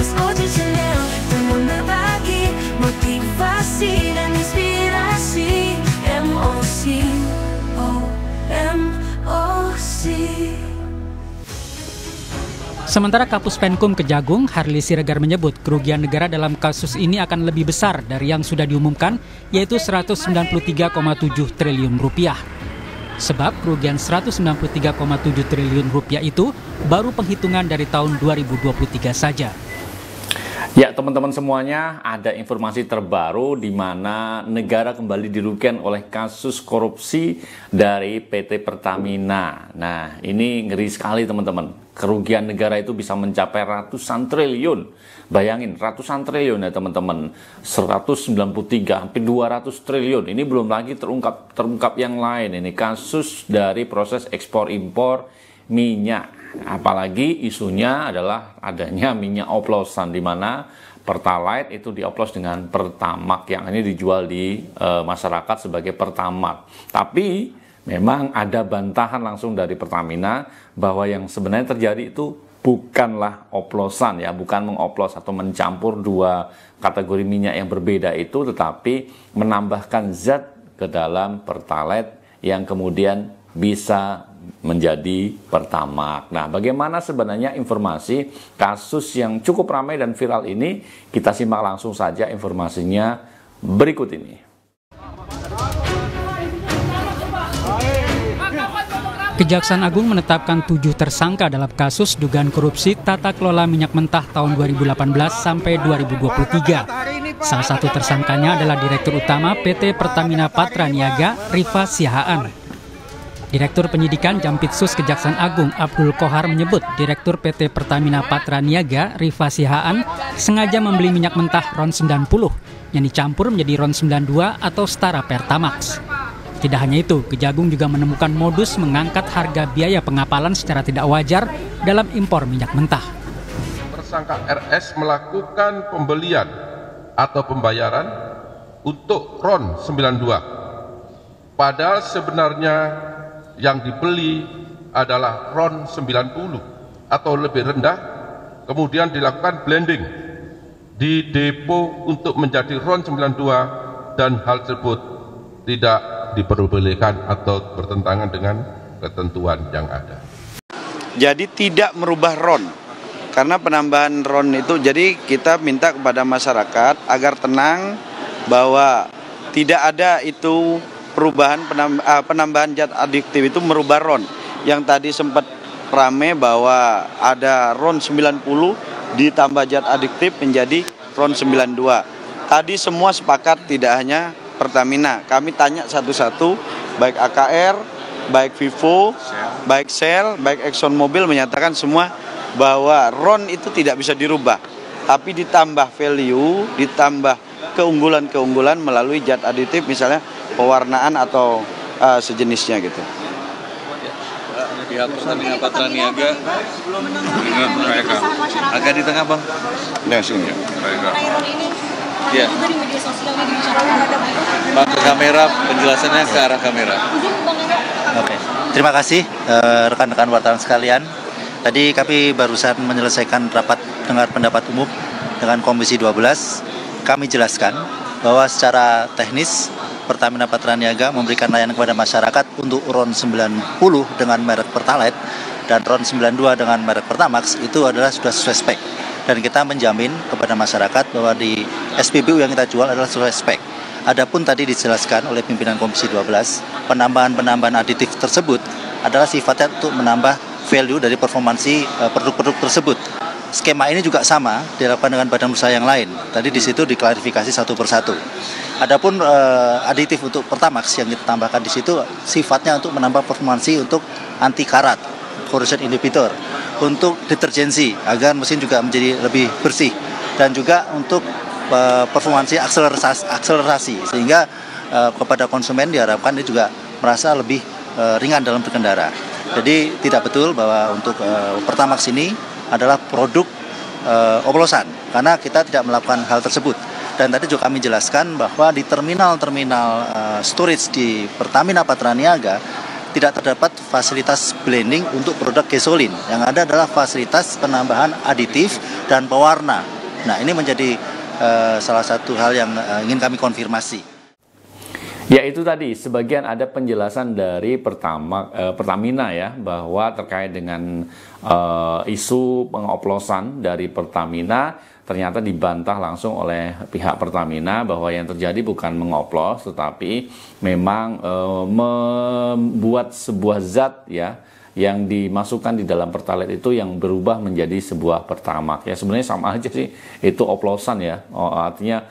Mas Oji Channel dengan berbagi motivasi dan inspirasi. MOC, MOC. Sementara Kapus Penkum Kejagung, Harli Siregar menyebut kerugian negara dalam kasus ini akan lebih besar dari yang sudah diumumkan, yaitu 193,7 triliun rupiah. Sebab kerugian 193,7 triliun rupiah itu baru penghitungan dari tahun 2023 saja. Ya, teman-teman semuanya, ada informasi terbaru di mana negara kembali dirugikan oleh kasus korupsi dari PT Pertamina. Nah, ini ngeri sekali teman-teman. Kerugian negara itu bisa mencapai ratusan triliun. Bayangin, ratusan triliun ya teman-teman. 193, hampir 200 triliun. Ini belum lagi terungkap yang lain. Ini kasus dari proses ekspor-impor minyak. Apalagi isunya adalah adanya minyak oplosan, di mana Pertalite itu dioplos dengan Pertamax yang ini dijual di masyarakat sebagai Pertamax. Tapi memang ada bantahan langsung dari Pertamina bahwa yang sebenarnya terjadi itu bukanlah oplosan ya, bukan mengoplos atau mencampur dua kategori minyak yang berbeda itu, tetapi menambahkan zat ke dalam Pertalite yang kemudian bisa menjadi Pertamax. Nah, bagaimana sebenarnya informasi kasus yang cukup ramai dan viral ini? Kita simak langsung saja informasinya berikut ini. Kejaksaan Agung menetapkan 7 tersangka dalam kasus dugaan korupsi tata kelola minyak mentah tahun 2018 sampai 2023. Salah satu tersangkanya adalah Direktur Utama PT Pertamina Patraniaga, Rifa Sihaan. Direktur Penyidikan Jampitsus Kejaksaan Agung Abdul Kohar menyebut Direktur PT Pertamina Patraniaga, Rifa Sihaan, sengaja membeli minyak mentah RON 90 yang dicampur menjadi RON 92 atau setara Pertamax. Tidak hanya itu, Kejagung juga menemukan modus mengangkat harga biaya pengapalan secara tidak wajar dalam impor minyak mentah. Tersangka RS melakukan pembelian atau pembayaran untuk RON 92. Padahal sebenarnya yang dibeli adalah RON 90 atau lebih rendah, kemudian dilakukan blending di depo untuk menjadi RON 92 dan hal tersebut tidak diperbolehkan atau bertentangan dengan ketentuan yang ada. Jadi tidak merubah RON, karena penambahan RON itu, jadi kita minta kepada masyarakat agar tenang bahwa tidak ada itu perubahan penambahan zat adiktif itu merubah RON. Yang tadi sempat rame bahwa ada RON 90 ditambah zat adiktif menjadi RON 92. Tadi semua sepakat, tidak hanya Pertamina. Kami tanya satu-satu, baik AKR, baik Vivo, baik Shell, baik Exxon Mobil menyatakan semua bahwa RON itu tidak bisa dirubah. Tapi ditambah value, ditambah keunggulan-keunggulan melalui zat aditif, misalnya pewarnaan atau sejenisnya gitu. Pihak Pertamina Patraniaga agak di tengah bang. Nah sini. Ya. Bang ke kamera, penjelasannya ke arah kamera. Oke, terima kasih rekan-rekan wartawan sekalian. Tadi kami barusan menyelesaikan rapat dengar pendapat umum dengan Komisi 12. Kami jelaskan bahwa secara teknis Pertamina Patraniaga memberikan layanan kepada masyarakat untuk RON 90 dengan merek Pertalite dan RON 92 dengan merek Pertamax itu adalah sudah sesuai spek. Dan kita menjamin kepada masyarakat bahwa di SPBU yang kita jual adalah sesuai spek. Adapun tadi dijelaskan oleh pimpinan Komisi 12, penambahan aditif tersebut adalah sifatnya untuk menambah value dari performansi produk-produk tersebut. Skema ini juga sama dilakukan dengan badan usaha yang lain. Tadi di situ diklarifikasi satu persatu. Adapun aditif untuk Pertamax yang kita tambahkan di situ sifatnya untuk menambah performansi untuk anti karat, corrosion inhibitor, untuk deterjensi agar mesin juga menjadi lebih bersih, dan juga untuk performansi akselerasi sehingga kepada konsumen diharapkan dia juga merasa lebih ringan dalam berkendara. Jadi tidak betul bahwa untuk Pertamax ini adalah produk oplosan, karena kita tidak melakukan hal tersebut. Dan tadi juga kami jelaskan bahwa di terminal-terminal storage di Pertamina Patraniaga tidak terdapat fasilitas blending untuk produk gasolin. Yang ada adalah fasilitas penambahan aditif dan pewarna. Nah, ini menjadi salah satu hal yang ingin kami konfirmasi. Ya, itu tadi sebagian ada penjelasan dari Pertamina ya, bahwa terkait dengan isu pengoplosan dari Pertamina ternyata dibantah langsung oleh pihak Pertamina bahwa yang terjadi bukan mengoplos tetapi memang membuat sebuah zat ya yang dimasukkan di dalam Pertalite itu yang berubah menjadi sebuah Pertamax. Ya sebenarnya sama aja sih, itu oplosan ya. Artinya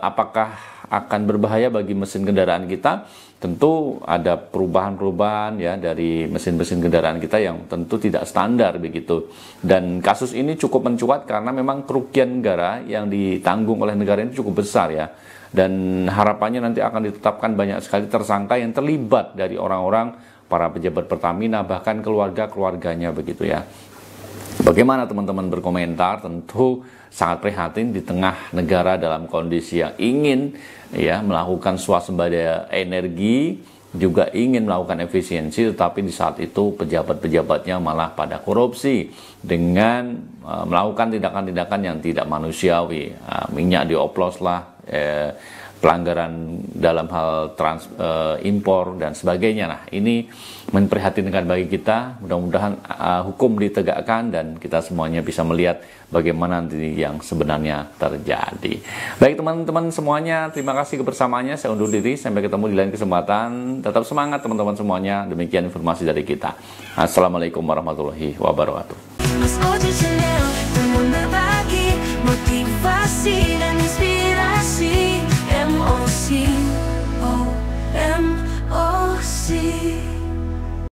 apakah akan berbahaya bagi mesin kendaraan kita? Tentu ada perubahan-perubahan ya dari mesin-mesin kendaraan kita yang tentu tidak standar begitu. Dan kasus ini cukup mencuat karena memang kerugian negara yang ditanggung oleh negara ini cukup besar ya. Dan harapannya nanti akan ditetapkan banyak sekali tersangka yang terlibat dari orang-orang, para pejabat Pertamina, bahkan keluarga-keluarganya begitu ya. Bagaimana teman-teman berkomentar? Tentu sangat prihatin di tengah negara dalam kondisi yang ingin ya melakukan swasembada energi, juga ingin melakukan efisiensi, tetapi di saat itu pejabat-pejabatnya malah pada korupsi dengan melakukan tindakan-tindakan yang tidak manusiawi. Minyak dioplos lah, pelanggaran dalam hal impor dan sebagainya. Nah, ini memprihatinkan bagi kita. Mudah-mudahan hukum ditegakkan dan kita semuanya bisa melihat bagaimana nanti yang sebenarnya terjadi. Baik teman-teman semuanya, terima kasih kebersamaannya. Saya undur diri, sampai ketemu di lain kesempatan. Tetap semangat teman-teman semuanya. Demikian informasi dari kita. Assalamualaikum warahmatullahi wabarakatuh. Mas Oji Channel dengan berbagi motivasi dan inspirasi. MOC.